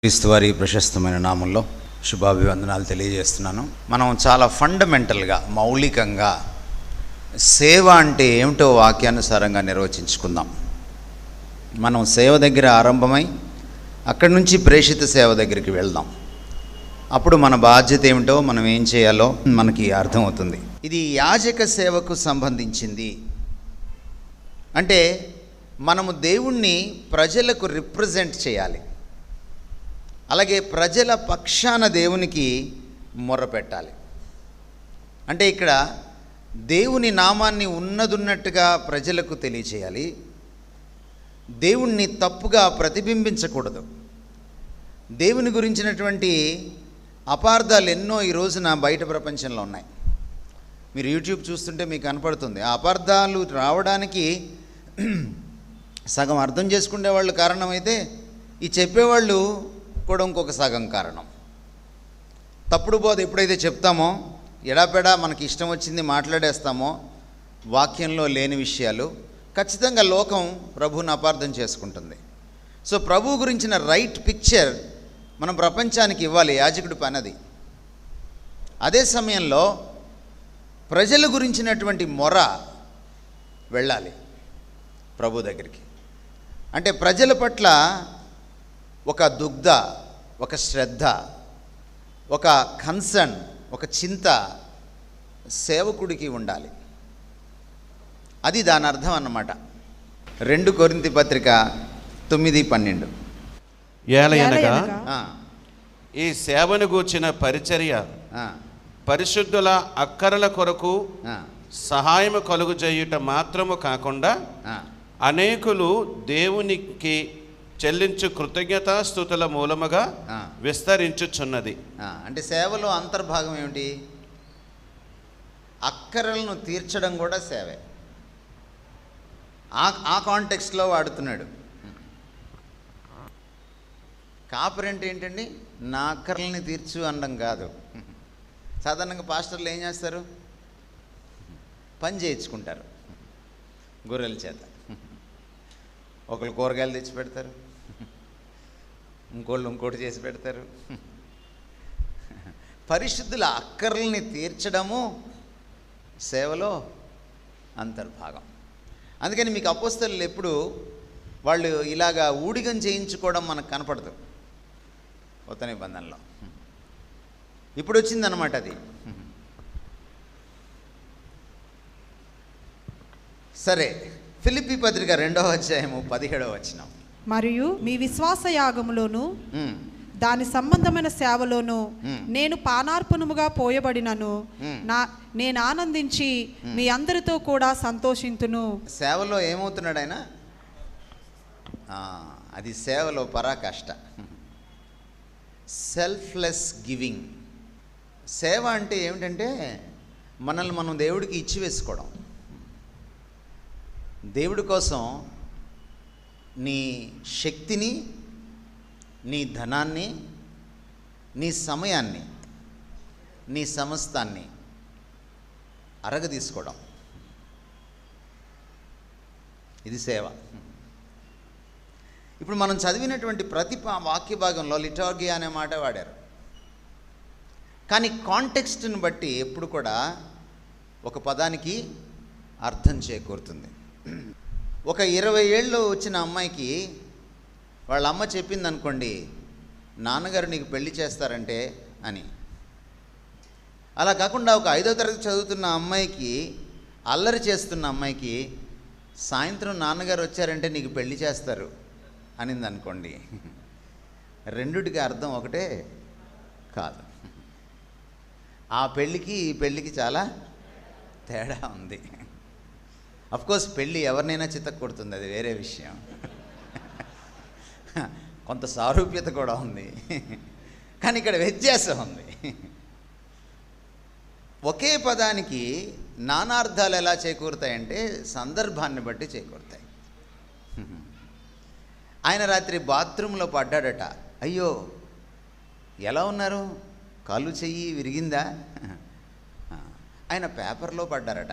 క్రీస్తువారి ప్రశస్తమైన నామంలో శుభాభివందనాలు తెలియజేస్తున్నాను. మనం చాలా ఫండమెంటల్గా మౌలికంగా సేవ అంటే ఏమిటో వాక్యానుసారంగా నిర్వచించుకుందాం. మనం సేవ దగ్గర ఆరంభమై అక్కడి నుంచి ప్రేషిత సేవ దగ్గరికి వెళ్దాం. అప్పుడు మన బాధ్యత ఏమిటో, మనం ఏం చేయాలో మనకి అర్థమవుతుంది. ఇది యాజక సేవకు సంబంధించింది. అంటే మనము దేవుణ్ణి ప్రజలకు రిప్రజెంట్ చేయాలి, అలాగే ప్రజల పక్షాన దేవునికి మొర్రపెట్టాలి. అంటే ఇక్కడ దేవుని నామాన్ని ఉన్నదున్నట్టుగా ప్రజలకు తెలియచేయాలి. దేవుణ్ణి తప్పుగా ప్రతిబింబించకూడదు. దేవుని గురించినటువంటి అపార్థాలు ఎన్నో ఈ రోజున బయట ప్రపంచంలో ఉన్నాయి. మీరు యూట్యూబ్ చూస్తుంటే మీకు కనపడుతుంది. ఆ అపార్థాలు రావడానికి సగం అర్థం చేసుకునే వాళ్ళు కారణమైతే, ఈ చెప్పేవాళ్ళు కూడా ఇంకొక సగం కారణం. తప్పుడు బోధ ఎప్పుడైతే చెప్తామో, ఎడాపెడా మనకి ఇష్టం వచ్చింది మాట్లాడేస్తామో, వాక్యంలో లేని విషయాలు, ఖచ్చితంగా లోకం ప్రభువుని అపార్థం చేసుకుంటుంది. సో ప్రభువు గురించిన రైట్ పిక్చర్ మనం ప్రపంచానికి ఇవ్వాలి, యాజకుడి పని అది. అదే సమయంలో ప్రజల గురించినటువంటి మొర వెళ్ళాలి ప్రభు దగ్గరికి. అంటే ప్రజల పట్ల ఒక దుగ్ధ, ఒక శ్రద్ధ, ఒక కన్సర్న్, ఒక చింత సేవకుడికి ఉండాలి. అది దాని అర్థం అన్నమాట. 2 కొరింథీ పత్రిక 9:12. ఏలయనగా ఈ సేవను గూర్చిన పరిచర్య పరిశుద్ధుల అక్కరల కొరకు సహాయము కలుగు చేయుట మాత్రము కాకుండా అనేకులు దేవునికి చెల్లించు కృతజ్ఞతాస్తుతుల మూలముగా విస్తరించుచున్నది. అంటే సేవలో అంతర్భాగం ఏమిటి? అక్కరలను తీర్చడం కూడా సేవే. ఆ కాంటెక్స్ట్లో వాడుతున్నాడు. కాపరంటే ఏంటండి? నా అక్కర్లని తీర్చు అనడం కాదు. సాధారణంగా పాస్టర్లు ఏం చేస్తారు? పని చేయించుకుంటారు గొర్రెల చేత. ఒకళ్ళు కూరగాయలు తెచ్చి పెడతారు, ఇంకోళ్ళు ఇంకోటి చేసి పెడతారు. పరిశుద్ధుల అక్కర్లని తీర్చడము సేవలో అంతర్భాగం. అందుకని మీకు అపోస్తలులు ఎప్పుడు వాళ్ళు ఇలాగా ఊడిగం చేయించుకోవడం మనకు కనపడదు కొత్త నిబంధనలో. ఇప్పుడు వచ్చిందనమాట అది. సరే, ఫిలిప్పీ పత్రిక 2వ అధ్యాయము 17వ వచనం. మరియు మీ విశ్వాస యాగములోను దాని సంబంధమైన సేవలోను నేను పానార్పణముగా పోయబడినను నేను ఆనందించి మీ అందరితో కూడా సంతోషింతును. సేవలో ఏమవుతున్నాడు ఆయన? అది సేవలో పరాకాష్ట. Selfless giving. సేవ అంటే ఏమిటంటే మనల్ని మనం దేవుడికి ఇచ్చి వేసుకోవడం. దేవుడి కోసం నీ శక్తిని, నీ ధనాన్ని, నీ సమయాన్ని, నీ సమస్తాన్ని అరగదీసుకోవడం, ఇది సేవ. ఇప్పుడు మనం చదివినటువంటి ప్రతి వాక్య భాగంలో లిటర్గియా అనే మాట వాడారు. కానీ కాంటెక్స్ట్ని బట్టి ఎప్పుడు కూడా ఒక పదానికి అర్థం చేకూరుతుంది. ఒక 20 ఏళ్ళు వచ్చిన అమ్మాయికి వాళ్ళ అమ్మ చెప్పింది అనుకోండి, నాన్నగారు నీకు పెళ్లి చేస్తారంటే అని. అలా కాకుండా ఒక 5వ తరగతి చదువుతున్న అమ్మాయికి, అల్లరి చేస్తున్న అమ్మాయికి, సాయంత్రం నాన్నగారు వచ్చారంటే నీకు పెళ్లి చేస్తారు అనింది అనుకోండి, రెండిటికి అర్థం ఒకటే కాదు. ఆ పెళ్ళికి ఈ పెళ్ళికి చాలా తేడా ఉంది. అఫ్కోర్స్ పెళ్ళి ఎవరినైనా చిత్తకొడుతుంది, అది వేరే విషయం. కొంత సారూప్యత కూడా ఉంది, కానీ ఇక్కడ వ్యత్యాసం ఉంది. ఒకే పదానికి నానార్థాలు ఎలా చేకూరుతాయంటే సందర్భాన్ని బట్టి చేకూరుతాయి. ఆయన రాత్రి బాత్రూంలో పడ్డాడట. అయ్యో ఎలా ఉన్నారు, కాలు చెయ్యి విరిగిందా? ఆయన పేపర్లో పడ్డారట.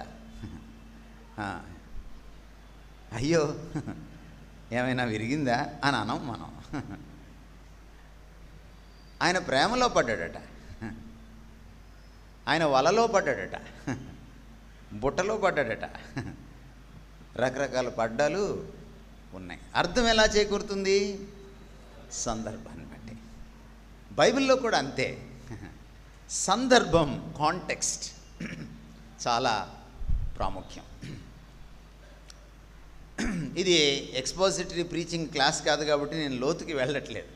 అయ్యో ఏమైనా విరిగిందా అని అనం మనం. ఆయన ప్రేమలో పడ్డాడట, ఆయన వలలో పడ్డాడట, బుట్టలో పడ్డాడట. రకరకాల పడ్డాలు ఉన్నాయి. అర్థం ఎలా చేకూరుతుంది? సందర్భాన్ని బట్టి. బైబిల్లో కూడా అంతే. సందర్భం, కాంటెక్స్ట్ చాలా ప్రాముఖ్యం. ఇది ఎక్స్పోజిటరీ ప్రీచింగ్ క్లాస్ కాదు కాబట్టి నేను లోతుకి వెళ్ళట్లేదు.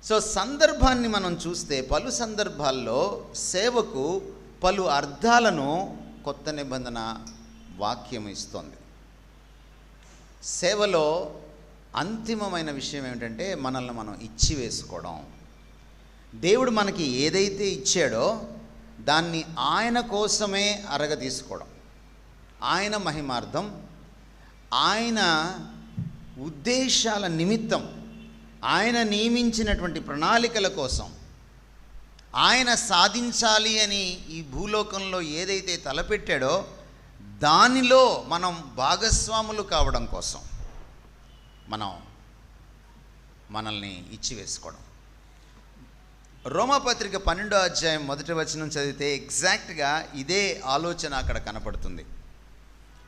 సో సందర్భాన్ని మనం చూస్తే పలు సందర్భాల్లో సేవకు పలు అర్థాలను కొత్త నిబంధన వాక్యం ఇస్తోంది. సేవలో అంతిమమైన విషయం ఏమిటంటే మనల్ని మనం ఇచ్చి వేసుకోవడం. దేవుడు మనకి ఏదైతే ఇచ్చాడో దాన్ని ఆయన కోసమే అరగదీసుకోవడం, ఆయన మహిమార్థం, ఆయన ఉద్దేశాల నిమిత్తం, ఆయన నియమించినటువంటి ప్రణాళికల కోసం, ఆయన సాధించాలి అని ఈ భూలోకంలో ఏదైతే తలపెట్టాడో దానిలో మనం భాగస్వాములు కావడం కోసం మనం మనల్ని ఇచ్చి వేసుకోవడం. రోమాపత్రిక 12వ అధ్యాయం 1వ వచనం చదివితే ఎగ్జాక్ట్గా ఇదే ఆలోచన అక్కడ కనపడుతుంది.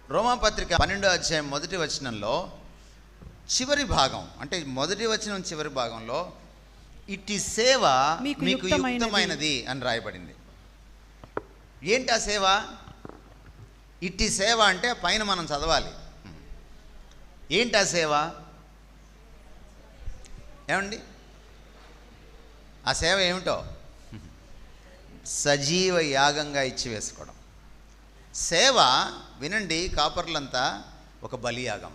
రోమాపత్రిక 12వ అధ్యాయం 1వ వచనంలో చివరి భాగం, అంటే 1వ వచనం చివరి భాగంలో ఇట్టి సేవ మీకు యుక్తమైనది అని రాయబడింది. ఏంటి ఆ సేవ? ఇట్టి సేవ అంటే పైన మనం చదవాలి. ఏంటి ఆ సేవ? ఏమండి ఆ సేవ ఏమిటో? సజీవ యాగంగా ఇచ్చి వేసుకోవడం. సేవ వినండి, కాపర్లంతా ఒక బలియాగం.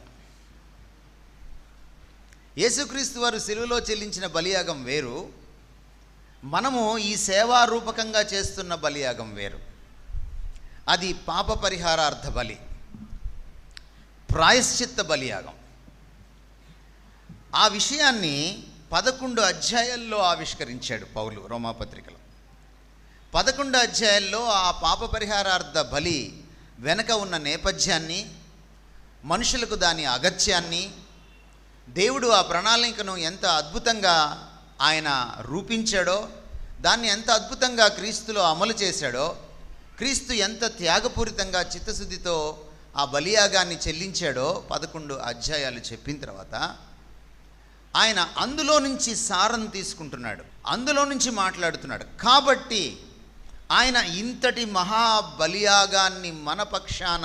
యేసుక్రీస్తు వారు శిలువలో చెల్లించిన బలియాగం వేరు, మనము ఈ సేవారూపకంగా చేస్తున్న బలియాగం వేరు. అది పాప పరిహారార్థ బలి, ప్రాయశ్చిత్త బలియాగం. ఆ విషయాన్ని 11 అధ్యాయాల్లో ఆవిష్కరించాడు పౌలు రోమాపత్రికలో. 11 అధ్యాయాల్లో ఆ పాప పరిహారార్థ బలి వెనక ఉన్న నేపథ్యాన్ని, మనుషులకు దాని అగత్యాన్ని, దేవుడు ఆ ప్రణాళికను ఎంత అద్భుతంగా ఆయన రూపించాడో, దాన్ని ఎంత అద్భుతంగా క్రీస్తులో అమలు చేశాడో, క్రీస్తు ఎంత త్యాగపూరితంగా చిత్తశుద్ధితో ఆ బలియాగాన్ని చెల్లించాడో 11 అధ్యాయాలు చెప్పిన తర్వాత ఆయన అందులో నుంచి సారం తీసుకుంటున్నాడు, అందులో నుంచి మాట్లాడుతున్నాడు. కాబట్టి ఆయన ఇంతటి మహా బలియాగాన్ని మన పక్షాన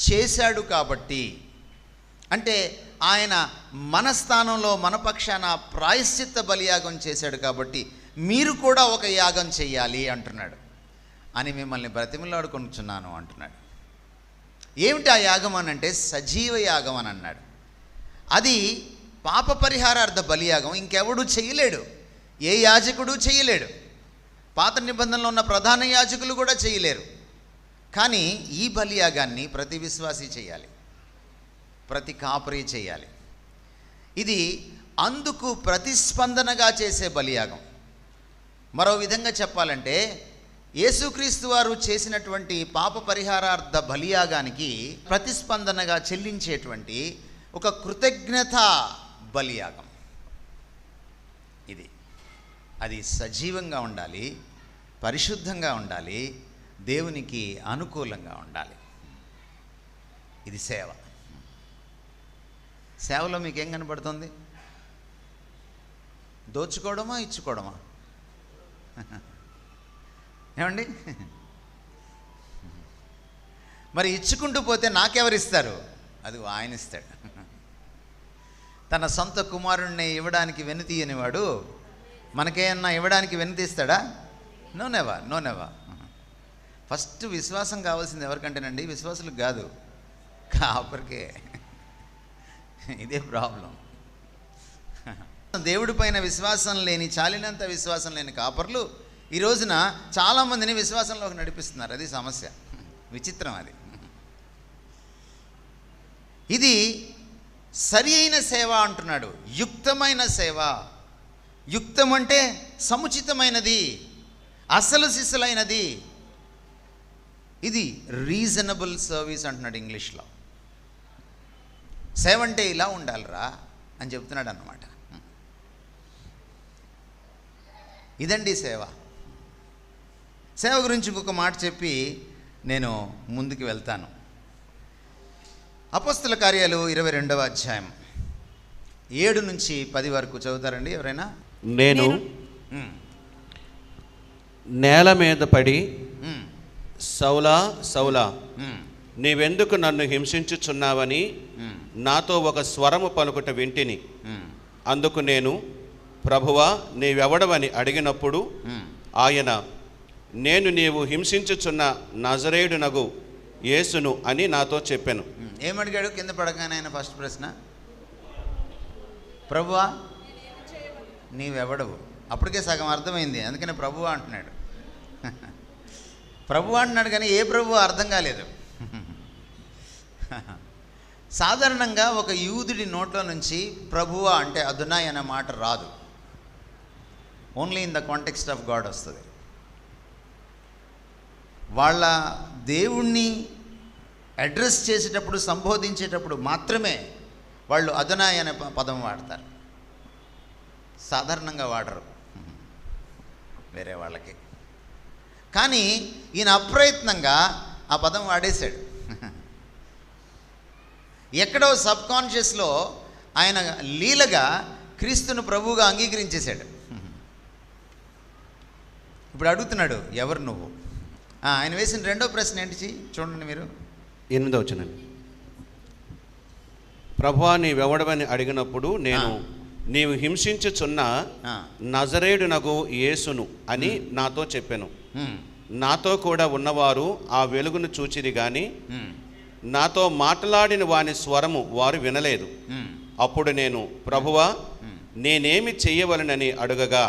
చేశాడు కాబట్టి, అంటే ఆయన మన స్థానంలో మన పక్షాన ప్రాయశ్చిత్త బలియాగం చేశాడు కాబట్టి మీరు కూడా ఒక యాగం చెయ్యాలి అంటున్నాడు. అని మిమ్మల్ని బ్రతిమలాడుకుంటున్నాను అంటున్నాడు. ఏమిటి ఆ యాగం అని అంటే సజీవ యాగం అని అన్నాడు. అది పాప పరిహారార్థ బలియాగం ఇంకెవడూ చేయలేడు, ఏ యాజకుడు చేయలేడు, పాత నిబంధనలో ఉన్న ప్రధాన యాజకులు కూడా చేయలేరు. కానీ ఈ బలియాగాన్ని ప్రతి విశ్వాసి చేయాలి, ప్రతి కాపరి చేయాలి. ఇది అందుకు ప్రతిస్పందనగా చేసే బలియాగం. మరో విధంగా చెప్పాలంటే యేసుక్రీస్తు వారు చేసినటువంటి పాప పరిహారార్థ బలియాగానికి ప్రతిస్పందనగా చెల్లించేటువంటి ఒక కృతజ్ఞత బలియాగం ఇది. అది సజీవంగా ఉండాలి, పరిశుద్ధంగా ఉండాలి, దేవునికి అనుకూలంగా ఉండాలి. ఇది సేవ. సేవలో మీకు ఏం కనపడుతుంది? దోచుకోవడమా, ఇచ్చుకోవడమా? ఏమండి? మరి ఇచ్చుకుంటూ పోతే నాకెవరిస్తారు? అది ఆయన ఇస్తాడు. తన సొంత కుమారుణ్ణి ఇవ్వడానికి వెనుతీయనివాడు మనకేమన్నా ఇవ్వడానికి వెనుతీస్తాడా? No never, no never. First విశ్వాసం కావాల్సింది ఎవరికంటేనండి? విశ్వాసులకు కాదు, కాపరికే. ఇదే ప్రాబ్లం. దేవుడి పైన విశ్వాసం లేని, చాలినంత విశ్వాసం లేని కాపర్లు ఈ రోజున చాలామందిని విశ్వాసంలోకి నడిపిస్తున్నారు. అది సమస్య, విచిత్రం అది. ఇది సరి అయిన సేవ అంటున్నాడు, యుక్తమైన సేవ. యుక్తం అంటే సముచితమైనది, అసలు సిసలైనది. ఇది రీజనబుల్ సర్వీస్ అంటున్నాడు ఇంగ్లీష్లో. సేవ అంటే ఇలా ఉండాలిరా అని చెప్తున్నాడు అన్నమాట. ఇదండి సేవ. సేవ గురించి ఇంకొక మాట చెప్పి నేను ముందుకు వెళ్తాను. అపోస్తల కార్యాలు 22వ అధ్యాయం 7 నుంచి 10 వరకు చదువుతారండి ఎవరైనా? నేను నేల మీద పడి, సౌలా సౌలా, నీవెందుకు నన్ను హింసించుచున్నావని నాతో ఒక స్వరము పలుకుట వింటిని. అందుకు నేను, ప్రభువా నీవెవడవని అడిగినప్పుడు ఆయన, నేను నీవు హింసించుచున్న నజరేయుడునగు యేసును అని నాతో చెప్పాను. ఏమడిగాడు కింద పడగానే ఆయన? ఫస్ట్ ప్రశ్న, ప్రభువా నీవెవడవు. అప్పటికే సగం అర్థమైంది, అందుకని ప్రభువా అంటున్నాడు. ప్రభువా అంటున్నాడు కానీ ఏ ప్రభువా అర్థం కాలేదు. సాధారణంగా ఒక యూదుడి నోట్లో నుంచి ప్రభువా అంటే అదునాయ్ అనే మాట రాదు. Only in the context of God వస్తుంది. వాళ్ళ దేవుణ్ణి అడ్రస్ చేసేటప్పుడు, సంబోధించేటప్పుడు మాత్రమే వాళ్ళు అదునాయ్ అనే పదం వాడతారు. సాధారణంగా వాడరు వేరే వాళ్ళకి. కానీ ఈయన అప్రయత్నంగా ఆ పదం వాడేశాడు. ఎక్కడో సబ్కాన్షియస్లో ఆయన లీలగా క్రీస్తును ప్రభువుగా అంగీకరించేశాడు. ఇప్పుడు అడుగుతున్నాడు, ఎవరు నువ్వు? ఆయన వేసిన రెండో ప్రశ్న ఏంటి చూడండి మీరు. 8వ వచనం, ప్రభువా నీవెవడవని అడిగినప్పుడు నేను, నీవు హింసించుచున్న నజరేయుడునగు యేసును అని నాతో చెప్పాను. నాతో కూడా ఉన్నవారు ఆ వెలుగును చూచిరి గాని నాతో మాట్లాడిన వాని స్వరము వారు వినలేదు. అప్పుడు నేను, ప్రభువా నేనేమి చెయ్యవలనని అడుగగా,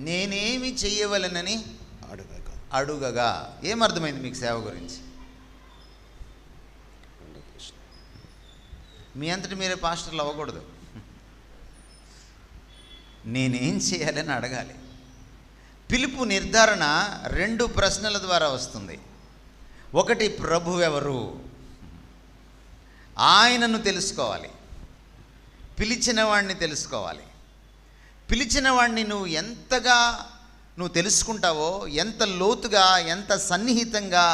నేనేమి చెయ్యవలనని అడుగగా. ఏమర్థమైంది మీకు సేవ గురించి? మీ అంతటి మీరే పాస్టర్లు అవ్వకూడదు. నేనేం చేయాలని అడగాలి. పిలుపు నిర్ధారణ 2 ప్రశ్నల ద్వారా వస్తుంది. ఒకటి, ప్రభువెవరు, ఆయనను తెలుసుకోవాలి. పిలిచిన వాడిని తెలుసుకోవాలి. పిలిచిన వాడిని నువ్వు ఎంతగా తెలుసుకుంటావో, ఎంత లోతుగా, ఎంత సన్నిహితంగా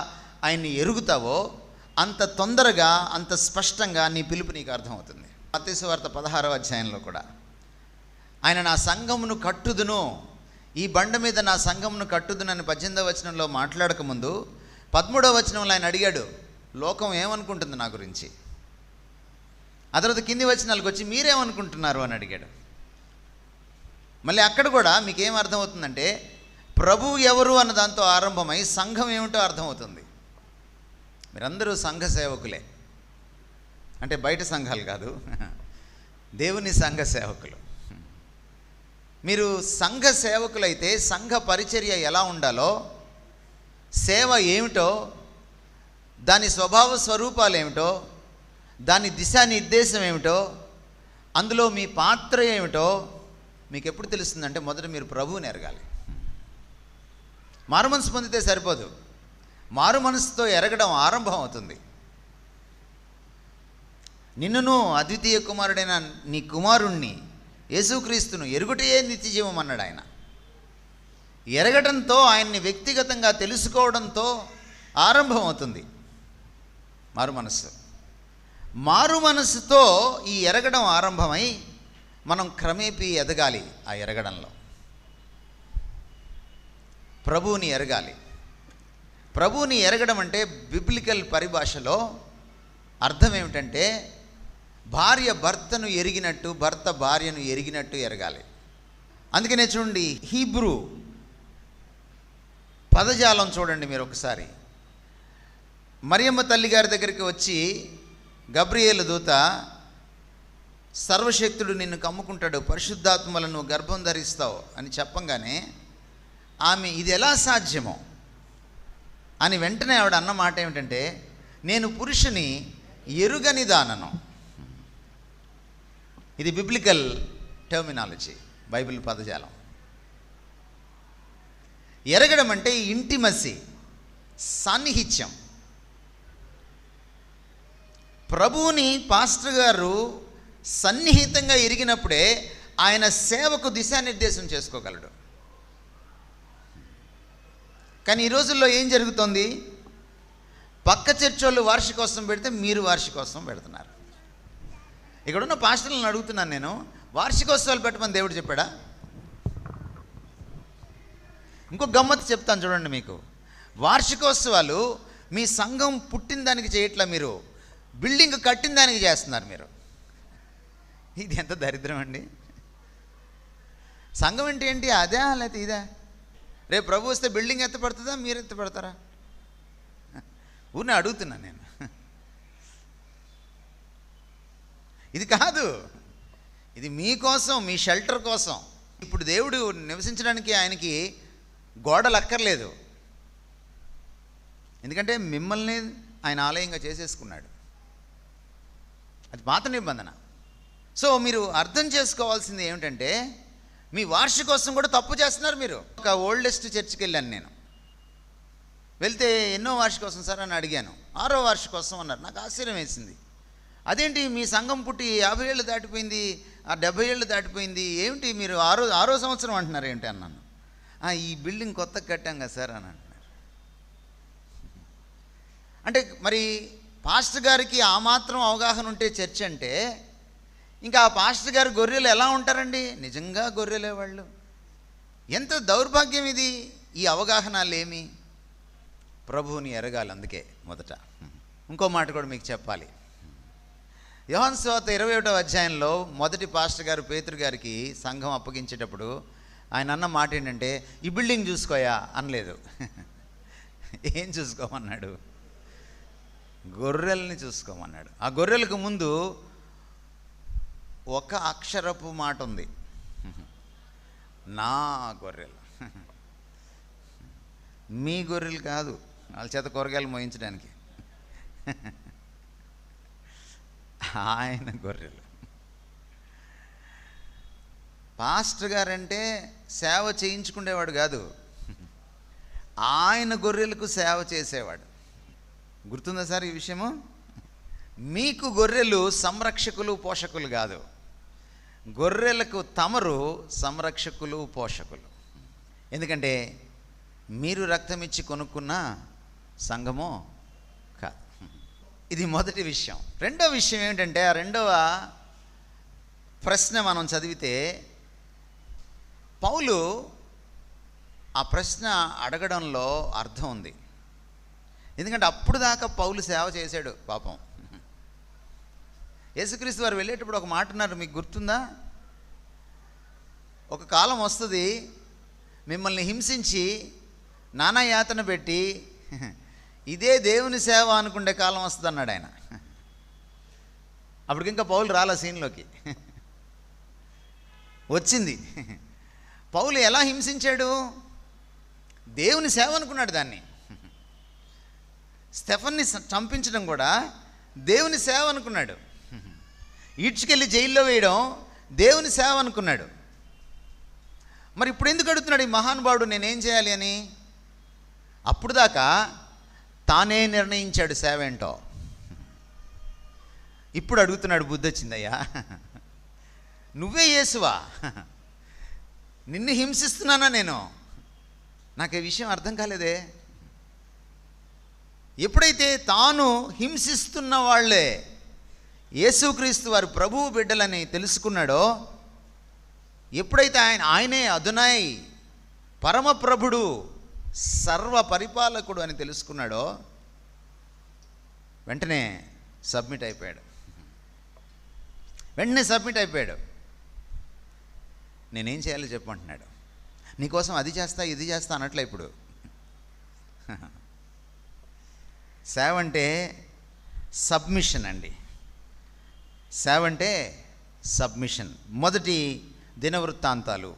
ఆయన్ని ఎరుగుతావో, అంత తొందరగా, అంత స్పష్టంగా నీ పిలుపు నీకు అర్థమవుతుంది. మత్తయి సువార్త 16వ అధ్యాయంలో కూడా ఆయన నా సంఘమును కట్టుదును, ఈ బండ మీద నా సంఘమును కట్టుదును అని 18వ వచనంలో మాట్లాడకముందు 13వ వచనంలో ఆయన అడిగాడు, లోకం ఏమనుకుంటుంది నా గురించి? ఆ తర్వాత కింది వచనాలకు వచ్చి మీరేమనుకుంటున్నారు అని అడిగాడు. మళ్ళీ అక్కడ కూడా మీకేం అర్థమవుతుందంటే ప్రభువు ఎవరు అన్న దాంతో ఆరంభమై సంఘం ఏమిటో అర్థమవుతుంది. మీరందరూ సంఘ సేవకులే, అంటే బయట సంఘాలు కాదు, దేవుని సంఘ సేవకులు. మీరు సంఘ సేవకులైతే సంఘ పరిచర్య ఎలా ఉండాలో, సేవ ఏమిటో, దాని స్వభావ స్వరూపాలు ఏమిటో, దాని దిశానిర్దేశం ఏమిటో, అందులో మీ పాత్ర ఏమిటో మీకు ఎప్పుడు తెలుస్తుందంటే మొదట మీరు ప్రభువుని ఎరగాలి. మారు మనసు పొందితే సరిపోదు, మారు మనసుతో ఎరగడం ఆరంభం అవుతుంది. నిన్నును అద్వితీయ కుమారుడైన నీ కుమారుణ్ణి యేసుక్రీస్తును ఎరుగుటయే నిత్యజీవం అన్నాడు ఆయన. ఎరగడంతో, ఆయన్ని వ్యక్తిగతంగా తెలుసుకోవడంతో ఆరంభం అవుతుంది మారు మనస్సు. మారు మనస్సుతో ఈ ఎరగడం ఆరంభమై మనం క్రమేపీ ఎదగాలి. ఆ ఎరగడంలో ప్రభువుని ఎరగాలి. ప్రభువుని ఎరగడం అంటే బిబ్లికల్ పరిభాషలో అర్థం ఏమిటంటే భార్య భర్తను ఎరిగినట్టు, భర్త భార్యను ఎరిగినట్టు ఎరగాలి. అందుకనే చూడండి, హీబ్రూ పదజాలం చూడండి మీరు ఒకసారి. మరియమ్మ తల్లి గారి దగ్గరికి వచ్చి గబ్రియేలు దూత, సర్వశక్తుడు నిన్ను కమ్ముకుంటాడు, పరిశుద్ధాత్మలను గర్భం ధరిస్తావు అని చెప్పంగానే ఆమె ఇది ఎలా సాధ్యమో అని వెంటనే ఆవిడ అన్న మాట ఏమిటంటే, నేను పురుషుని ఎరుగని దానను. ఇది బిబ్లికల్ టర్మినాలజీ, బైబిల్ పదజాలం. ఎరగడం అంటే ఇంటిమసీ, సాన్నిహిత్యం. ప్రభువుని పాస్టర్ గారు సన్నిహితంగా ఎరిగినప్పుడే ఆయన సేవకు దిశానిర్దేశం చేసుకోగలడు. కానీ ఈ రోజుల్లో ఏం జరుగుతోంది? పక్క చర్చ్ వాళ్ళు వార్షికోత్సవం పెడితే మీరు వార్షికోత్సవం పెడుతున్నారు. ఇక్కడున్న పాస్టర్లను అడుగుతున్నాను నేను, వార్షికోత్సవాలు పెట్టమని దేవుడు చెప్పాడా? ఇంకో గమ్మత్తు చెప్తాను చూడండి మీకు. వార్షికోత్సవాలు మీ సంఘం పుట్టిన దానికి చేయట్లా, మీరు బిల్డింగ్ కట్టిన దానికి చేస్తున్నారు మీరు. ఇది ఎంత దరిద్రం అండి. సంఘం అంటే ఏంటి? అదే లేకపోతే ఇదే? రేపు ప్రభు వస్తే బిల్డింగ్ ఎత్తపడుతుందా, మీరు ఎత్తపడతారా? ఊరిని అడుగుతున్నాను నేను. ఇది కాదు, ఇది మీకోసం, మీ షెల్టర్ కోసం. ఇప్పుడు దేవుడు నివసించడానికి ఆయనకి గోడలు అక్కర్లేదు, ఎందుకంటే మిమ్మల్ని ఆయన ఆలయంగా చేసేసుకున్నాడు. అది పాత నిబంధన. సో మీరు అర్థం చేసుకోవాల్సింది ఏమిటంటే, మీ వార్షికోత్సవం కూడా తప్పు చేస్తున్నారు మీరు. ఒక ఓల్డెస్ట్ చర్చ్కి వెళ్ళాను నేను. వెళ్తే ఎన్నో వార్షికోత్సవం సార్ అని అడిగాను. 6వ వార్షికోత్సవం అన్నారు. నాకు ఆశ్చర్యం వేసింది. అదేంటి మీ సంఘం పుట్టి 50 ఏళ్ళు దాటిపోయింది, 70 ఏళ్ళు దాటిపోయింది, ఏమిటి మీరు 6వ సంవత్సరం అంటున్నారు ఏంటి అన్నాను. ఈ బిల్డింగ్ కొత్తగా కట్టాం కదా సార్ అని అంటున్నారు. అంటే మరి పాస్టర్ గారికి ఆ మాత్రం అవగాహన ఉంటే చర్చ్ అంటే, ఇంకా ఆ పాస్టర్ గారు గొర్రెలు ఎలా ఉంటారండి? నిజంగా గొర్రెలే వాళ్ళు. ఎంత దౌర్భాగ్యం ఇది. ఈ అవగాహన లేమి. ప్రభువుని ఎరగాలి. అందుకే మొదట ఇంకో మాట కూడా మీకు చెప్పాలి. యోహాను సువార్త 21వ అధ్యాయంలో మొదటి పాస్టర్ గారు పేతురు గారికి సంఘం అప్పగించేటప్పుడు ఆయన అన్న మాట ఏంటంటే, ఈ బిల్డింగ్ చూసుకోయా అనలేదు. ఏం చూసుకోమన్నాడు? గొర్రెల్ని చూసుకోమన్నాడు. ఆ గొర్రెలకు ముందు ఒక అక్షరపు మాట ఉంది, నా గొర్రెలు. మీ గొర్రెలు కాదు, వాళ్ళ చేత కూరగాయలు మోయించడానికి. ఆయన గొర్రెలు. పాస్టర్ గారంటే సేవ చేయించుకునేవాడు కాదు, ఆయన గొర్రెలకు సేవ చేసేవాడు. గుర్తుందా సార్ ఈ విషయము? మీకు గొర్రెలు సంరక్షకులు పోషకులు కాదు, గొర్రెలకు తమరు సంరక్షకులు పోషకులు. ఎందుకంటే మీరు రక్తం ఇచ్చి కొనుక్కున్న సంఘమో కాదు. ఇది మొదటి విషయం. రెండవ విషయం ఏమిటంటే, ఆ రెండవ ప్రశ్న మనం చదివితే, పౌలు ఆ ప్రశ్న అడగడంలో అర్థం ఉంది. ఎందుకంటే అప్పుడు దాకా పౌలు సేవ చేశాడు పాపం. యేసుక్రీస్తు వారు వెళ్ళేటప్పుడు ఒక మాట అన్నారు, మీకు గుర్తుందా? ఒక కాలం వస్తుంది, మిమ్మల్ని హింసించి నానా యాతన పెట్టి ఇదే దేవుని సేవ అనుకునే కాలం వస్తుంది అన్నాడు ఆయన. అప్పటికి ఇంకా పౌలు రాలా సీన్లోకి. వచ్చింది. పౌలు ఎలా హింసించాడు? దేవుని సేవ అనుకున్నాడు దాన్ని. స్టెఫన్ని చంపించడం కూడా దేవుని సేవ అనుకున్నాడు. ఈడ్చుకెళ్ళి జైల్లో వేయడం దేవుని సేవ అనుకున్నాడు. మరి ఇప్పుడు ఎందుకు అడుగుతున్నాడు ఈ మహానుభావుడు నేనేం చేయాలి అని? అప్పుడు దాకా తానే నిర్ణయించాడు సేవ ఏంటో. ఇప్పుడు అడుగుతున్నాడు, బుద్ధి వచ్చిందయ్యా, నువ్వే యేసువా? నిన్ను హింసిస్తున్నానా నేను? నాకు ఈ విషయం అర్థం కాలేదే. ఎప్పుడైతే తాను హింసిస్తున్న వాళ్ళే యేసుక్రీస్తు వారు ప్రభువు బిడ్డలని తెలుసుకున్నాడో, ఎప్పుడైతే ఆయనే అదునాయ్, పరమప్రభుడు, సర్వ పరిపాలకుడు అని తెలుసుకున్నాడో, వెంటనే సబ్మిట్ అయిపోయాడు. నేనేం చేయాలో చెప్పమంటున్నాడు. నీకోసం అది చేస్తా ఇది చేస్తా అనట్లే. ఇప్పుడు సేవ అంటే సబ్మిషన్ అండి. సేవ అంటే సబ్మిషన్. మొదటి దినవృత్తాంతాలు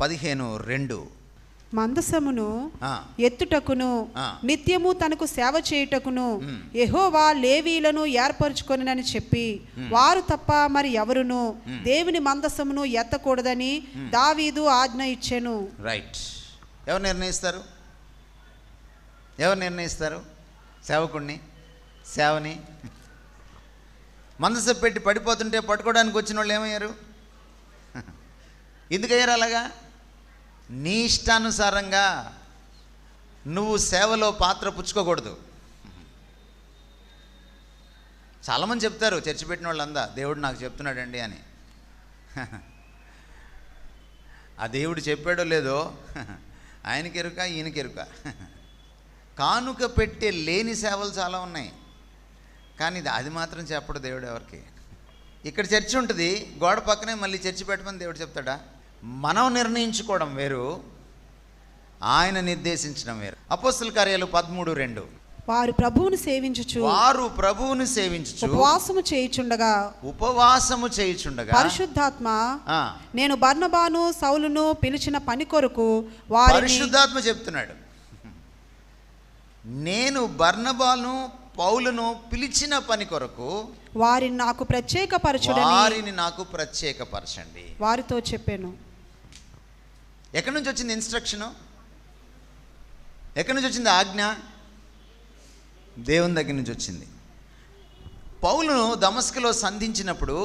15:2. మందసమును ఎత్తుటకును నిత్యము తనకు సేవ చేయుటకును యెహోవా లేవీలను ఏర్పరచుకొనినని చెప్పి, వారు తప్ప మరి ఎవరును దేవుని మందసమును ఎత్తకూడదని దావీదు ఆజ్ఞ ఇచ్చెను. రైట్. ఎవరు నిర్ణయిస్తారు సేవకుడిని, సేవని? మందస పెట్టి పడిపోతుంటే పట్టుకోవడానికి వచ్చిన వాళ్ళు ఏమయ్యారు? ఎందుకయ్యారు అలాగా? నీ ఇష్టానుసారంగా నువ్వు సేవలో పాత్ర పుచ్చుకోకూడదు. చాలామంది చెప్తారు, చర్చి పెట్టిన వాళ్ళందా దేవుడు నాకు చెప్తున్నాడండి అని. ఆ దేవుడు చెప్పాడో లేదో ఆయనకి ఎరుక, ఈయనకి ఎరుక. కానుక పెట్టే లేని సేవలు చాలా ఉన్నాయి, కానీ అది మాత్రం చెప్పడు దేవుడు ఎవరికి. ఇక్కడ చర్చి ఉంటుంది, గోడ పక్కనే మళ్ళీ చర్చి పెట్టమని దేవుడు చెప్తాడా? మనం నిర్ణయించుకోవడం వేరు, ఆయన నిర్దేశించడం వేరు. అపోస్తల కార్యాలు 13:2. వారు ప్రభువును సేవించుచు ఉపవాసము చేయుచుండగా పరిశుద్ధాత్మ నేను బర్నబాను సౌలును పిలిచిన పని కొరకు వారిని, పరిశుద్ధాత్మ చెప్తున్నాడు, నేను బర్నబాను పౌలును పిలిచిన పని కొరకు వారిని నాకు ప్రత్యేకపరచండి వారితో చెప్పాను. ఎక్కడి నుంచి వచ్చింది ఇన్స్ట్రక్షను? ఎక్కడి నుంచి వచ్చింది ఆజ్ఞ? దేవుని దగ్గర నుంచి వచ్చింది. పౌలును దమస్కులో సంధించినప్పుడు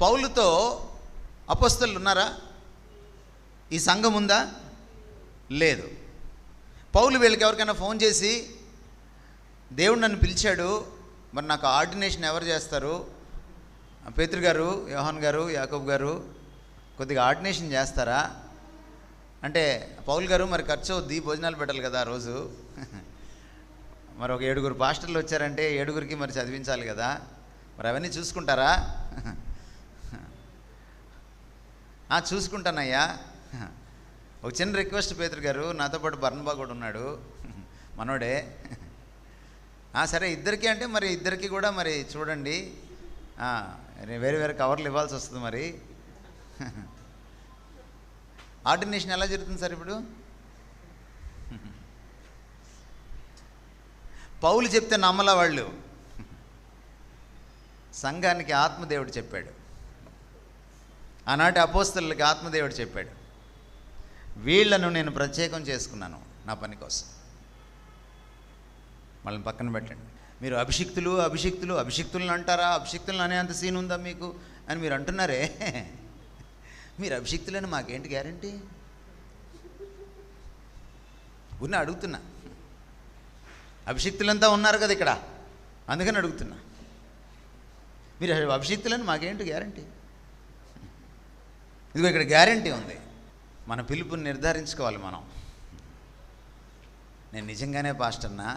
పౌలుతో అపోస్తలులు ఉన్నారా? ఈ సంఘం ఉందా? లేదు. పౌలు వీళ్ళకి ఎవరికైనా ఫోన్ చేసి, దేవుడు నన్ను పిలిచాడు, మరి నాకు ఆర్డినేషన్ ఎవరు చేస్తారు? పేతురు గారు, యోహాన్ గారు, యాకోబు గారు కొద్దిగా ఆర్డినేషన్ చేస్తారా అంటే, పౌలు గారు మరి ఖర్చు అవుద్ది, భోజనాలు పెట్టాలి కదా ఆ రోజు, మరి ఒక 7 పాస్టర్లు వచ్చారంటే 7 మరి చదివించాలి కదా, మరి అవన్నీ చూసుకుంటారా? చూసుకుంటానయ్యా. ఒక చిన్న రిక్వెస్ట్ పేతురు గారు, నాతో పాటు బర్నబా కూడా ఉన్నాడు, మనోడే. సరే ఇద్దరికి అంటే మరి ఇద్దరికి కూడా మరి చూడండి, వేరే వేరే కవర్లు ఇవ్వాల్సి వస్తుంది. మరి ఆర్డినేషన్ ఎలా జరుగుతుంది సార్ ఇప్పుడు? పౌలు చెప్తే నమ్మలా వాళ్ళు. సంఘానికి ఆత్మదేవుడు చెప్పాడు, ఆనాటి అపోస్తలులకి ఆత్మదేవుడు చెప్పాడు, వీళ్లను నేను ప్రత్యేకం చేసుకున్నాను నా పని కోసం. వాళ్ళని పక్కన పెట్టండి. మీరు అభిషిక్తులను అంటారా? అభిషిక్తులను అనేంత సీన్ ఉందా మీకు అని మీరు అంటున్నారే. మీరు అభిషిక్తులని మాకేంటి గ్యారంటీ? ఉన్న అడుగుతున్నా. అభిషిక్తులంతా ఉన్నారు కదా ఇక్కడ, అందుకని అడుగుతున్నా. మీరు అభిషిక్తులని మాకేంటి గ్యారంటీ? ఇదిగో ఇక్కడ గ్యారంటీ ఉంది. మన పిలుపుని నిర్ధారించుకోవాలి మనం. నేను నిజంగానే పాస్టర్నా,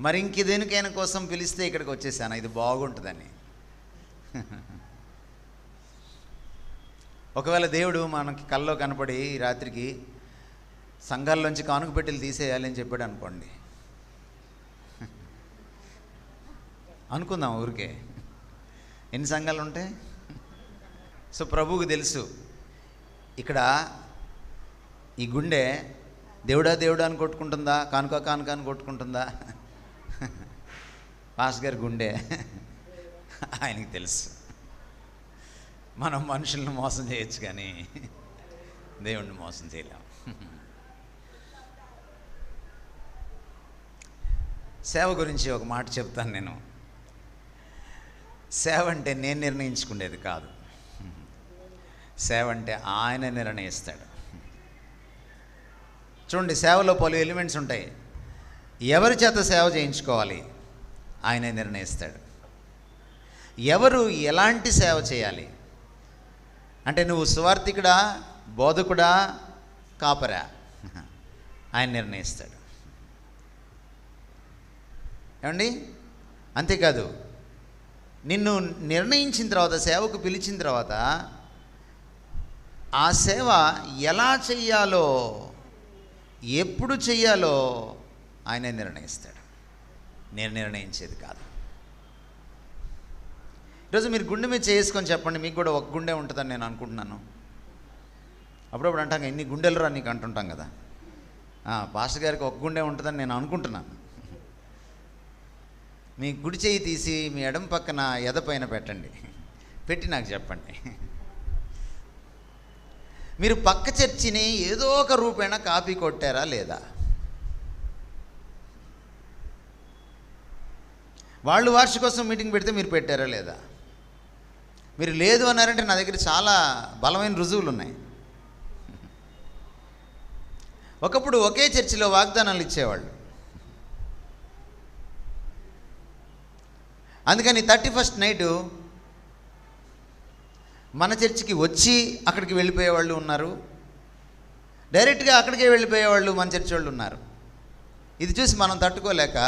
మరి ఇంక దేనికైనా కోసం పిలిస్తే ఇక్కడికి వచ్చేసాను, ఇది బాగుంటుందని. ఒకవేళ దేవుడు మనకి కల్లో కనపడి ఈ రాత్రికి సంఘాల్లోంచి కానుక పెట్టెలు తీసేయాలి అని చెప్పాడు అనుకోండి, అనుకుందాం ఊరికే, ఎన్ని సంఘాలు ఉంటాయి? సో ప్రభువుకు తెలుసు, ఇక్కడ ఈ గుండె దేవుడా దేవుడా అని కొట్టుకుంటుందా, కానుక అని కొట్టుకుంటుందా? పాస్ గారి గుండె ఆయనకి తెలుసు. మనం మనుషులను మోసం చేయొచ్చు కానీ దేవుణ్ణి మోసం చేయలేం. సేవ గురించి ఒక మాట చెప్తాను నేను. సేవ అంటే నేను నిర్ణయించుకునేది కాదు, సేవ అంటే ఆయన నిర్ణయిస్తాడు. చూడండి, సేవలో పలు ఎలిమెంట్స్ ఉంటాయి. ఎవరి చేత సేవ చేయించుకోవాలి ఆయనే నిర్ణయిస్తాడు. ఎవరు ఎలాంటి సేవ చేయాలి అంటే, నువ్వు సువార్థికుడా, బోధకుడా, కాపరా, ఆయన నిర్ణయిస్తాడు. ఏమండి? అంతేకాదు, నిన్ను నిర్ణయించిన తర్వాత, సేవకు పిలిచిన తర్వాత ఆ సేవ ఎలా చెయ్యాలో, ఎప్పుడు చెయ్యాలో ఆయనే నిర్ణయిస్తాడు, నేను నిర్ణయించేది కాదు. ఈరోజు మీరు గుండె మీద చేసుకొని చెప్పండి, మీకు కూడా ఒక గుండె ఉంటుందని నేను అనుకుంటున్నాను. అప్పుడప్పుడు అంటాం, ఎన్ని గుండెలు రా నీకు అంటుంటాం కదా. పాస్టర్ గారికి ఒక గుండె ఉంటుందని నేను అనుకుంటున్నాను. మీ కుడి చేయి తీసి మీ ఎడమ పక్కన ఎద పైన పెట్టండి, పెట్టి నాకు చెప్పండి, మీరు పక్క చర్చిని ఏదో ఒక రూపేణ కాపీ కొట్టారా లేదా? వాళ్ళు వార్షికోత్సవం మీటింగ్ పెడితే మీరు పెట్టారా లేదా? మీరు లేదు అన్నారంటే నా దగ్గర చాలా బలమైన రుజువులు ఉన్నాయి. ఒకప్పుడు ఒకే చర్చిలో వాగ్దానాలు ఇచ్చేవాళ్ళు. అందుకని 31st నైటు మన చర్చికి వచ్చి అక్కడికి వెళ్ళిపోయేవాళ్ళు ఉన్నారు, డైరెక్ట్గా అక్కడికే వెళ్ళిపోయేవాళ్ళు మన చర్చి వాళ్ళు ఉన్నారు. ఇది చూసి మనం తట్టుకోలేక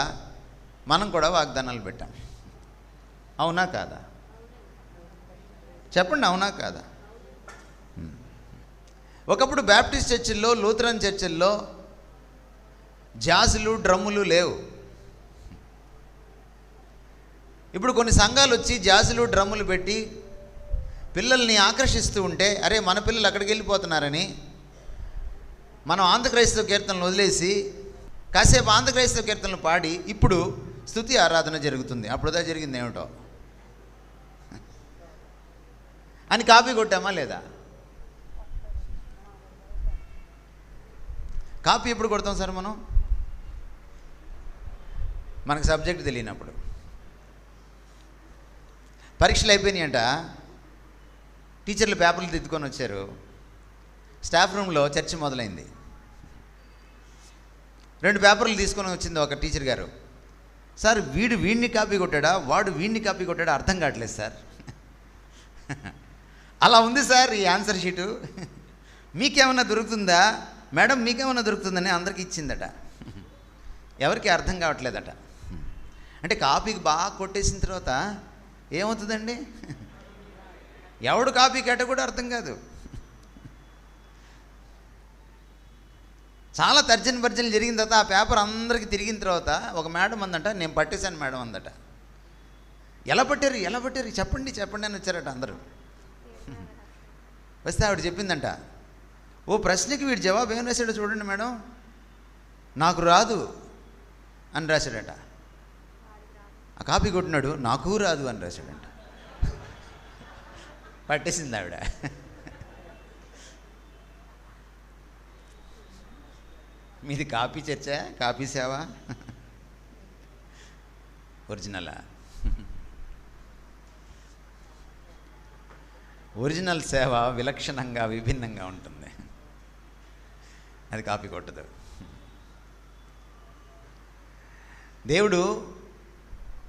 మనం కూడా వాగ్దానాలు పెట్టాం. అవునా కాదా? చెప్పండి, అవునా కాదా? ఒకప్పుడు బ్యాప్టిస్ట్ చర్చిల్లో, లూథరన్ చర్చిల్లో జాజులు, డ్రమ్ములు లేవు. ఇప్పుడు కొన్ని సంఘాలు వచ్చి జాజులు, డ్రమ్ములు పెట్టి పిల్లల్ని ఆకర్షిస్తూ ఉంటే, అరే మన పిల్లలు అక్కడికి వెళ్ళిపోతున్నారని మనం ఆంధ్రక్రైస్తవ కీర్తనలు వదిలేసి కాసేపు ఆంధ్రక్రైస్తవ కీర్తనలు పాడి ఇప్పుడు స్తుతి ఆరాధన జరుగుతుంది. అప్పుడుదా జరిగింది ఏమిటో అని కాపీ కొట్టామా లేదా? కాపీ ఎప్పుడు కొడతాం సార్ మనం? మనకు సబ్జెక్ట్ తెలియనప్పుడు. పరీక్షలు అయిపోయినాయంట, టీచర్లు పేపర్లు దిద్దుకొని వచ్చారు. స్టాఫ్ రూమ్లో చర్చ మొదలైంది. 2 పేపర్లు తీసుకొని వచ్చింది ఒక టీచర్ గారు. సార్ వీడు వీడిని కాపీ కొట్టాడా, వాడు వీడిని కాపీ కొట్టాడా అర్థం కావట్లేదు సార్. అలా ఉంది సార్ ఈ ఆన్సర్ షీటు, మీకేమన్నా దొరుకుతుందా మేడం, మీకేమన్నా దొరుకుతుందని అందరికీ ఇచ్చిందట. ఎవరికి అర్థం కావట్లేదట. అంటే కాపీకి బాగా కొట్టేసిన తర్వాత ఏమవుతుందండి? ఎవడు కాపీ కట్ట కూడా అర్థం కాదు. చాలా తర్జన భర్జనలు జరిగిన తర్వాత ఆ పేపర్ అందరికీ తిరిగిన తర్వాత ఒక మేడం అందట, నేను పట్టేశాను మేడం అందట. ఎలా పట్టారు చెప్పండి అని వచ్చారట అందరూ. వస్తే ఆవిడ చెప్పిందంట, ఓ ప్రశ్నకి వీడు జవాబు ఏం రాశాడో చూడండి మేడం, నాకు రాదు అని రాశాడట. ఆ కాపీ కొట్టినాడు నాకు రాదు అని రాశాడంట. పట్టేసింది ఆవిడ. మీది కాపీ చర్చ, కాపీ సేవ, ఒరిజినలా? ఒరిజినల్ సేవ విలక్షణంగా విభిన్నంగా ఉంటుంది, అది కాపీ కొట్టదు. దేవుడు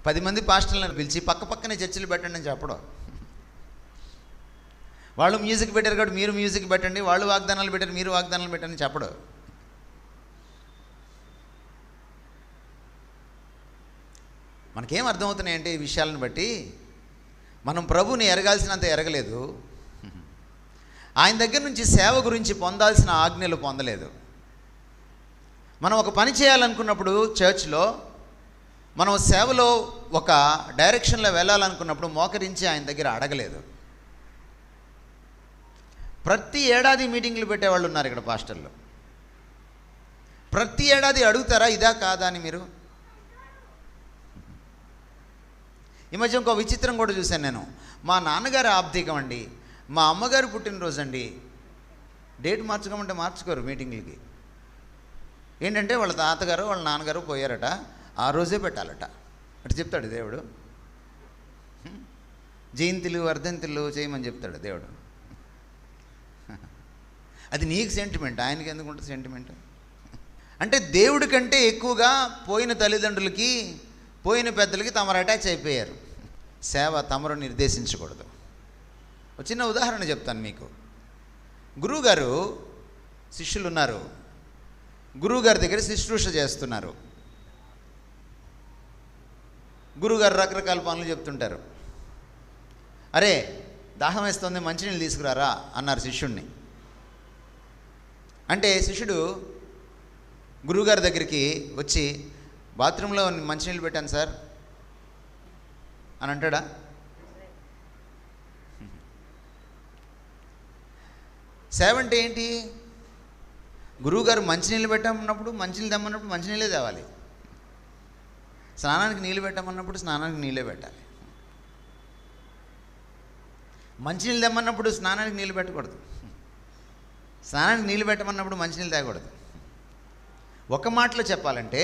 10 మంది పాస్టర్లను పిలిచి పక్కనే చర్చిలు పెట్టండి అని చెప్పడం. వాళ్ళు మ్యూజిక్ పెట్టారు కాబట్టి మీరు మ్యూజిక్ పెట్టండి, వాళ్ళు వాగ్దానాలు పెట్టారు మీరు వాగ్దానాలు పెట్టండి చెప్పడు. మనకేం అర్థమవుతున్నాయంటే ఈ విషయాలను బట్టి, మనం ప్రభుని ఎరగాల్సినంత ఎరగలేదు, ఆయన దగ్గర నుంచి సేవ గురించి పొందాల్సిన ఆజ్ఞలు పొందలేదు. మనం ఒక పని చేయాలనుకున్నప్పుడు చర్చ్లో, మనం సేవలో ఒక డైరెక్షన్లో వెళ్ళాలనుకున్నప్పుడు మోకరించి ఆయన దగ్గర అడగలేదు. ప్రతి ఏడాది మీటింగ్లు పెట్టేవాళ్ళు ఉన్నారు ఇక్కడ పాస్టర్లు. ప్రతి ఏడాది అడుగుతారా ఇదా కాదా అని మీరు? ఈ మధ్య ఇంకో విచిత్రం కూడా చూశాను నేను. మా నాన్నగారు ఆబ్దికం అండి, మా అమ్మగారు పుట్టినరోజు అండి, డేట్ మార్చుకోమంటే మార్చుకోరు మీటింగ్లకి. ఏంటంటే వాళ్ళ తాతగారు వాళ్ళ నాన్నగారు పోయారట, ఆ రోజే పెట్టాలట అటు చెప్తాడు దేవుడు. జయంతులు వర్ధంతులు చేయమని చెప్తాడు దేవుడు. అది నీకు సెంటిమెంట్, ఆయనకి ఎందుకు ఉంటుంది సెంటిమెంట్? అంటే దేవుడి కంటే ఎక్కువగా పోయిన తల్లిదండ్రులకి, పోయిన పెద్దలకి తమరు అటాచ్ అయిపోయారు. సేవ తమరు నిర్దేశించకూడదు. ఒక చిన్న ఉదాహరణ చెప్తాను మీకు. గురువుగారు శిష్యులు ఉన్నారు, గురువుగారి దగ్గర శుశ్రూష చేస్తున్నారు. గురువుగారు రకరకాల పనులు చెప్తుంటారు. అరే దాహం వేస్తుంది మంచినీళ్ళు తీసుకురారా అన్నారు శిష్యుడిని. అంటే శిష్యుడు గురువుగారి దగ్గరికి వచ్చి, బాత్రూంలో మంచినీళ్ళు పెట్టాను సార్ అని అంటాడా? సేవ అంటే ఏంటి? గురువుగారు మంచినీళ్ళు పెట్టమన్నప్పుడు మంచినీళ్ళు తెమ్మన్నప్పుడు మంచినీళ్ళే తేవాలి, స్నానానికి నీళ్ళు పెట్టమన్నప్పుడు స్నానానికి నీళ్ళే పెట్టాలి. మంచినీళ్ళు తెమ్మన్నప్పుడు స్నానానికి నీళ్ళు పెట్టకూడదు, స్నానానికి నీళ్ళు పెట్టమన్నప్పుడు మంచినీళ్ళు తాగకూడదు. ఒక మాటలో చెప్పాలంటే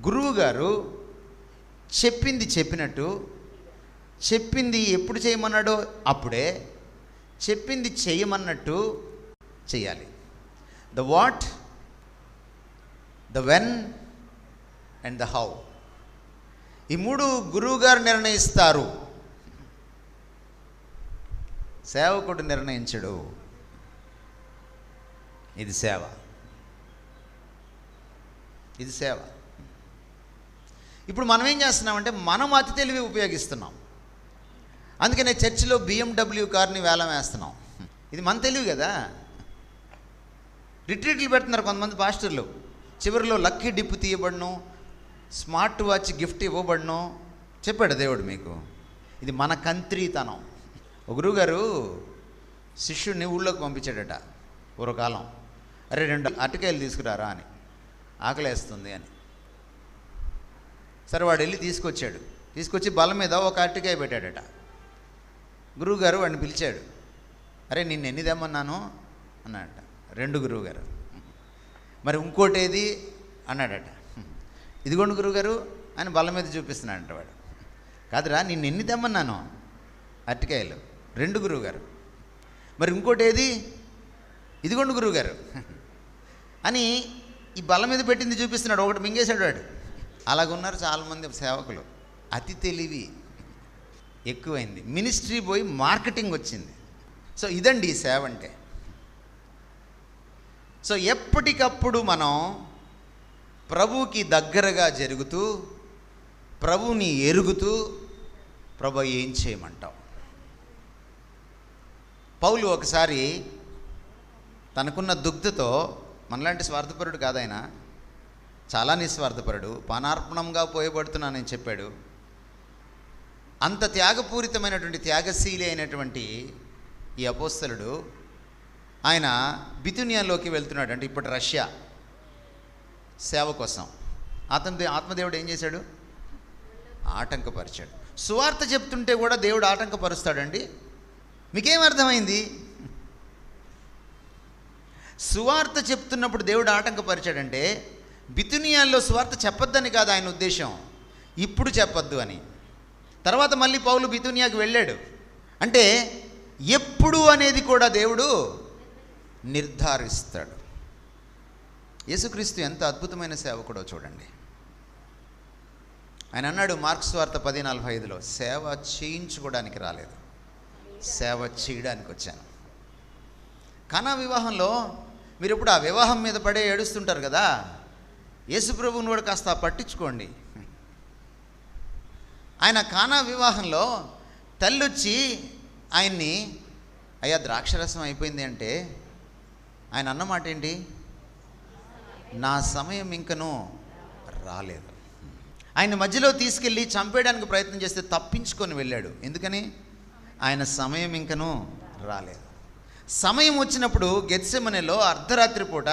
గురువుగారు చెప్పింది చెప్పినట్టు, చెప్పింది ఎప్పుడు చేయమన్నాడో అప్పుడే, చెప్పింది చేయమన్నట్టు చేయాలి. The what the when and the how. ఈ మూడు గురువు గారు నిర్ణయిస్తారు, సేవకుడు నిర్ణయించడు. ఇది సేవ, ఇది సేవ. ఇప్పుడు మనం ఏం చేస్తున్నామంటే మనం అతి తెలివి ఉపయోగిస్తున్నాం. అందుకనే చర్చిలో BMW కార్ని వేలం వేస్తున్నాం. ఇది మన తెలివి కదా. రిట్రీట్లు పెడుతున్నారు కొంతమంది పాస్టర్లు, చివరిలో లక్కీ డిప్ తీయబడను, స్మార్ట్ వాచ్ గిఫ్ట్ ఇవ్వబడను. చెప్పాడు దేవుడు మీకు. ఇది మన కంత్రీతనం. ఒక గురువుగారు శిష్యుడిని ఊళ్ళోకి పంపించాడట పూర్వకాలం. అరే 2 అరటికాయలు తీసుకురారా అని, ఆకలేస్తుంది అని. సరే వాడు వెళ్ళి తీసుకొచ్చాడు. తీసుకొచ్చి బల్ల మీద ఒక అరటికాయ పెట్టాడట. గురువుగారు వాడిని పిలిచాడు. అరే నిన్ను ఎన్ని తెమ్మన్నాను అన్నాడట. 2 గురువుగారు. మరి ఇంకోటి ఏది అన్నాడట. ఇదిగోండి గురువుగారు అని బల్ల మీద చూపిస్తున్నాడంట వాడు. కాదురా నిన్ను ఎన్ని తెమ్మన్నాను అరటికాయలు? 2 గురువుగారు. మరి ఇంకోటి ఏది? ఇదిగోండి గురువుగారు అని ఈ బల్ల మీద పెట్టింది చూపిస్తున్నాడు. ఒకటి మింగేశాడు వాడు. అలాగున్నారు చాలామంది సేవకులు. అతి తెలివి ఎక్కువైంది, మినిస్ట్రీ పోయి మార్కెటింగ్ వచ్చింది. సో ఇదండి ఈ సేవ అంటే. సో ఎప్పటికప్పుడు మనం ప్రభువుకి దగ్గరగా జరుగుతూ, ప్రభువుని ఎరుగుతూ, ప్రభు ఏం చేయమంటావు. పౌలు ఒకసారి తనకున్న దుగ్ధతో, మనలాంటి స్వార్థపరుడు కాదాయన, చాలా నిస్వార్థపరుడు, పానార్పణంగా పోయబడుతున్నానని చెప్పాడు. అంత త్యాగపూరితమైనటువంటి త్యాగశీలి అయినటువంటి ఈ అపోస్తలుడు ఆయన బితునియాలోకి వెళ్తున్నాడు. అంటే ఇప్పుడు రష్యా సేవ కోసం. ఆత్మదేవుడు ఏం చేశాడు? ఆటంకపరిచాడు. సువార్త చెప్తుంటే కూడా దేవుడు ఆటంకపరుస్తాడండి. మీకేం అర్థమైంది? సువార్త చెప్తున్నప్పుడు దేవుడు ఆటంకపరిచాడంటే బితునియాల్లో సువార్త చెప్పొద్దని కాదు ఆయన ఉద్దేశం, ఇప్పుడు చెప్పొద్దు అని. తర్వాత మళ్ళీ పౌలు బితునియాకి వెళ్ళాడు. అంటే ఎప్పుడు అనేది కూడా దేవుడు నిర్ధారిస్తాడు. యేసుక్రీస్తు ఎంత అద్భుతమైన సేవకుడో చూడండి. ఆయన అన్నాడు మార్క్స్ వార్త 10:45లో, సేవ చేయించుకోవడానికి రాలేదు, సేవ చేయడానికి వచ్చాను. కానా వివాహంలో మీరు ఎప్పుడు ఆ వివాహం మీద పడే ఏడుస్తుంటారు కదా, యేసుప్రభువుని కూడా కాస్త పట్టించుకోండి. ఆయన కానా వివాహంలో తల్లొచ్చి ఆయన్ని, అయ్యా ద్రాక్షరసం అయిపోయింది అంటే ఆయన అన్నమాట ఏంటి? నా సమయం ఇంకనూ రాలేదు. ఆయన మధ్యలో తీసుకెళ్ళి చంపేయడానికి ప్రయత్నం చేస్తే తప్పించుకొని వెళ్ళాడు. ఎందుకని? ఆయన సమయం ఇంకనూ రాలేదు. సమయం వచ్చినప్పుడు గెత్సెమనెలో అర్ధరాత్రి పూట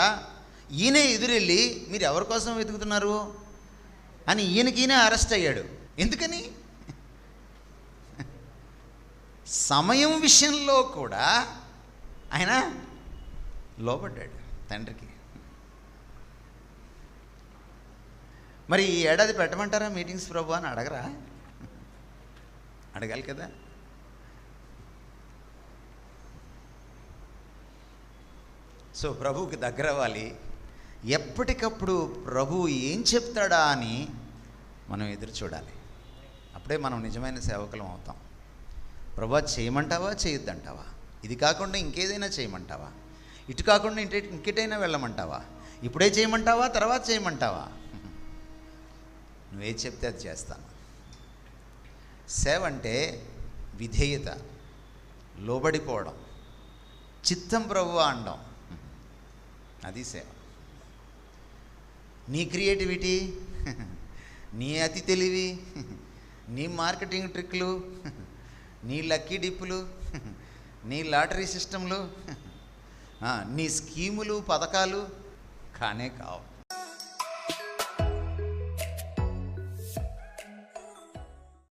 ఈయనే ఎదురెళ్ళి, మీరు ఎవరి కోసం వెతుకుతున్నారు అని ఈయనకీయనే అరెస్ట్ అయ్యాడు. ఎందుకని? సమయం విషయంలో కూడా ఆయన లోబడ్డాడు తండ్రికి. మరి ఈ ఏడాది పెట్టమంటారా మీటింగ్స్ ప్రభు అని అడగరా? అడగాలి కదా. సో ప్రభువుకి దగ్గర అవ్వాలి. ఎప్పటికప్పుడు ప్రభువు ఏం చెప్తాడా అని మనం ఎదురు చూడాలి. అప్పుడే మనం నిజమైన సేవకులం అవుతాం. ప్రభు చేయమంటావా, చేయొద్దంటావా? ఇది కాకుండా ఇంకేదైనా చేయమంటావా? ఇటు కాకుండా ఇంకెటైనా వెళ్ళమంటావా? ఇప్పుడే చేయమంటావా, తర్వాత చేయమంటావా? నువ్వే చెప్తే అది చేస్తాను. సేవ అంటే విధేయత, లోబడిపోవడం, చిత్తం ప్రభువా అనడం, అది సేవ. నీ క్రియేటివిటీ, నీ అతి తెలివి, నీ మార్కెటింగ్ ట్రిక్లు, నీ లక్కీ డిప్పులు, నీ లాటరీ సిస్టంలు, నీ స్కీములు, పథకాలు కానే కావు.